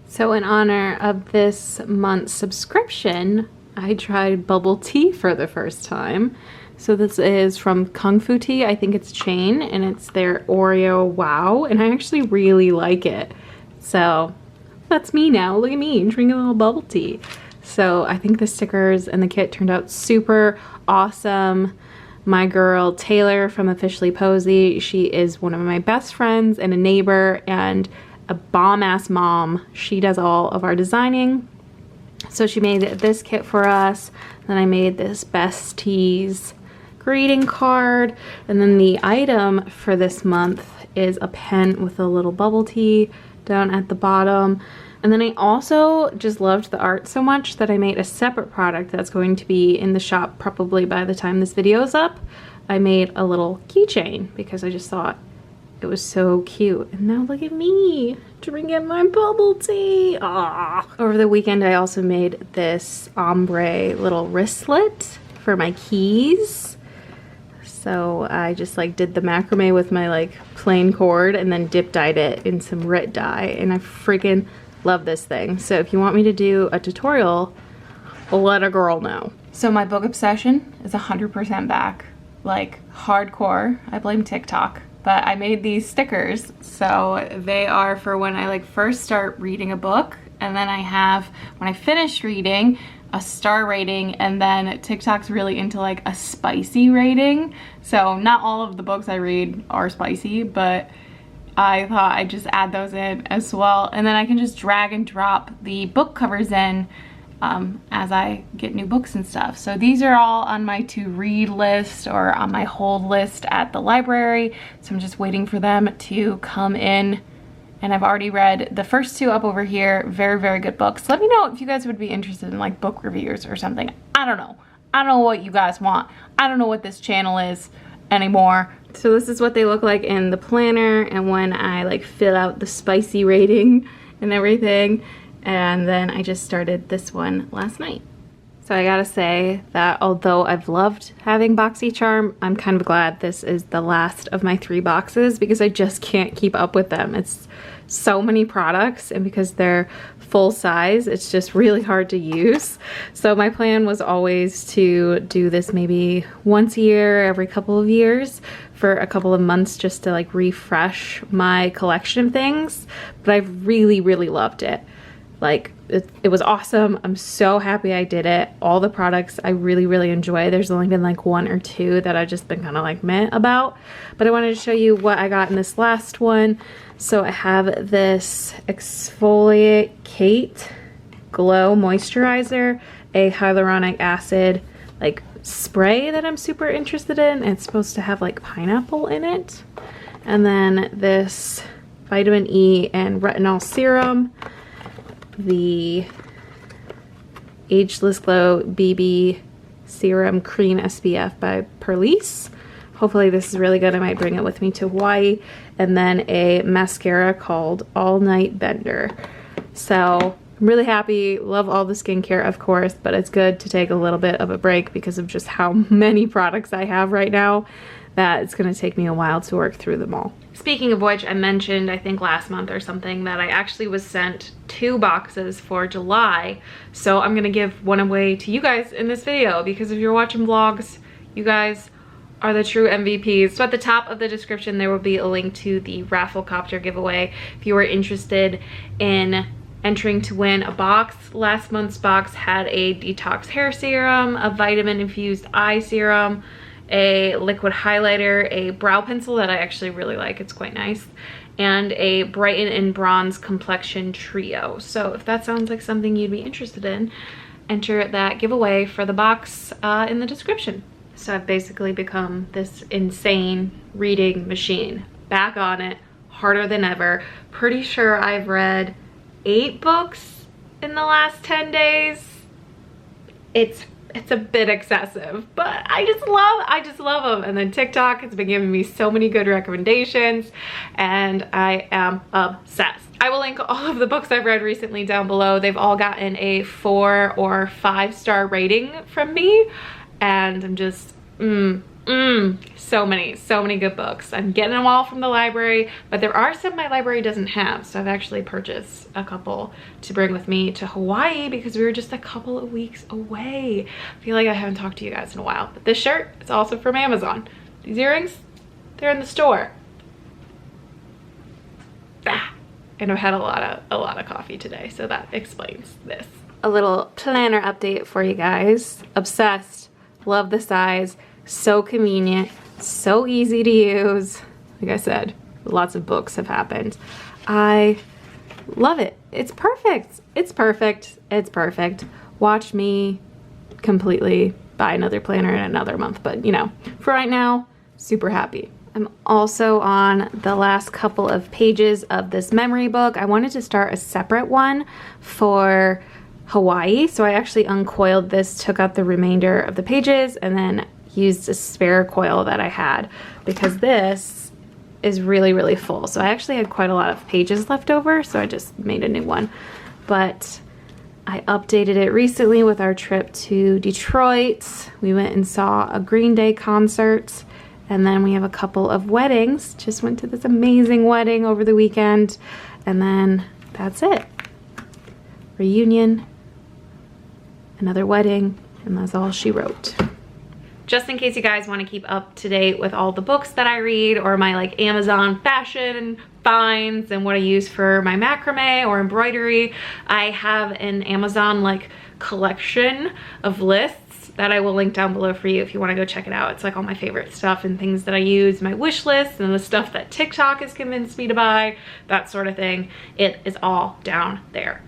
So in honor of this month's subscription, I tried bubble tea for the first time. So this is from Kung Fu Tea. I think it's chain, and it's their Oreo Wow, and I actually really like it. So that's me now. Look at me drinking a little bubble tea. So I think the stickers and the kit turned out super awesome. My girl Taylor from Officially Posy, she is one of my best friends and a neighbor and a bomb-ass mom. She does all of our designing. So she made this kit for us. Then I made this besties greeting card. And then the item for this month is a pen with a little bubble tea down at the bottom. And then I also just loved the art so much that I made a separate product that's going to be in the shop probably by the time this video is up. I made a little keychain because I just thought it was so cute. And now look at me drinking my bubble tea. Aww. Over the weekend, I also made this ombre little wristlet for my keys. So I just like did the macrame with my like plain cord and then dip dyed it in some Rit dye. And I freaking love this thing. So if you want me to do a tutorial, let a girl know. So my book obsession is 100% back. Like hardcore. I blame TikTok. But I made these stickers, so they are for when I like first start reading a book, and then I have, when I finish reading, a star rating, and then TikTok's really into like a spicy rating. So not all of the books I read are spicy, but I thought I'd just add those in as well. And then I can just drag and drop the book covers in as I get new books and stuff. So these are all on my to read list or on my hold list at the library. So I'm just waiting for them to come in. And I've already read the first two up over here. Very, very good books. Let me know if you guys would be interested in like book reviews or something. I don't know. I don't know what you guys want. I don't know what this channel is anymore. So this is what they look like in the planner and when I like fill out the spicy rating and everything. And then I just started this one last night. So I gotta say that although I've loved having BoxyCharm, I'm kind of glad this is the last of my 3 boxes because I just can't keep up with them. It's so many products, and because they're full size, it's just really hard to use. So my plan was always to do this maybe once a year, every couple of years, for a couple of months just to like refresh my collection of things. But I've really, really loved it. Like, it was awesome. I'm so happy I did it. All the products I really, really enjoy. There's only been like 1 or 2 that I've just been kind of like meh about. But I wanted to show you what I got in this last one. So I have this Exfoliate Glow Moisturizer, a hyaluronic acid like spray that I'm super interested in. It's supposed to have like pineapple in it. And then this vitamin E and retinol serum. The Ageless Glow BB Serum Cream SPF by Perlice. Hopefully this is really good. I might bring it with me to Hawaii. And then a mascara called All Night Bender. So I'm really happy. Love all the skincare, of course, but it's good to take a little bit of a break because of just how many products I have right now that it's going to take me a while to work through them all. Speaking of which, I mentioned, I think last month or something, that I actually was sent 2 boxes for July. So I'm going to give one away to you guys in this video because if you're watching vlogs, you guys are the true MVPs. So at the top of the description, there will be a link to the raffle copter giveaway if you are interested in entering to win a box. Last month's box had a detox hair serum, a vitamin infused eye serum, a liquid highlighter, a brow pencil that I actually really like, it's quite nice, and a brighten and bronze complexion trio. So if that sounds like something you'd be interested in, enter that giveaway for the box in the description. So I've basically become this insane reading machine. Back on it, harder than ever. Pretty sure I've read 8 books in the last 10 days. It's a bit excessive, but I just love them. And then TikTok has been giving me so many good recommendations and I am obsessed. I will link all of the books I've read recently down below. They've all gotten a 4 or 5 star rating from me and I'm just So many good books. I'm getting them all from the library, but there are some my library doesn't have. So I've actually purchased a couple to bring with me to Hawaii because we were just a couple of weeks away. I feel like I haven't talked to you guys in a while, but this shirt is also from Amazon. These earrings, they're in the store. And I've had a lot of coffee today, so that explains this. A little planner update for you guys. Obsessed, love the size, so convenient, so easy to use. Like I said, lots of books have happened. I love it. It's perfect. It's perfect. It's perfect. Watch me completely buy another planner in another month, but you know, for right now, super happy. I'm also on the last couple of pages of this memory book. I wanted to start a separate one for Hawaii, so I actually uncoiled this, took out the remainder of the pages, and then used a spare coil that I had because this is really full. So I actually had quite a lot of pages left over, so I just made a new one. But I updated it recently with our trip to Detroit. We went and saw a Green Day concert. And then we have a couple of weddings. Just went to this amazing wedding over the weekend. And then that's it. Reunion, another wedding, and that's all she wrote. Just in case you guys want to keep up to date with all the books that I read or my like Amazon fashion finds and what I use for my macrame or embroidery, I have an Amazon like collection of lists that I will link down below for you if you want to go check it out. It's like all my favorite stuff and things that I use, my wish list, and the stuff that TikTok has convinced me to buy, that sort of thing. It is all down there.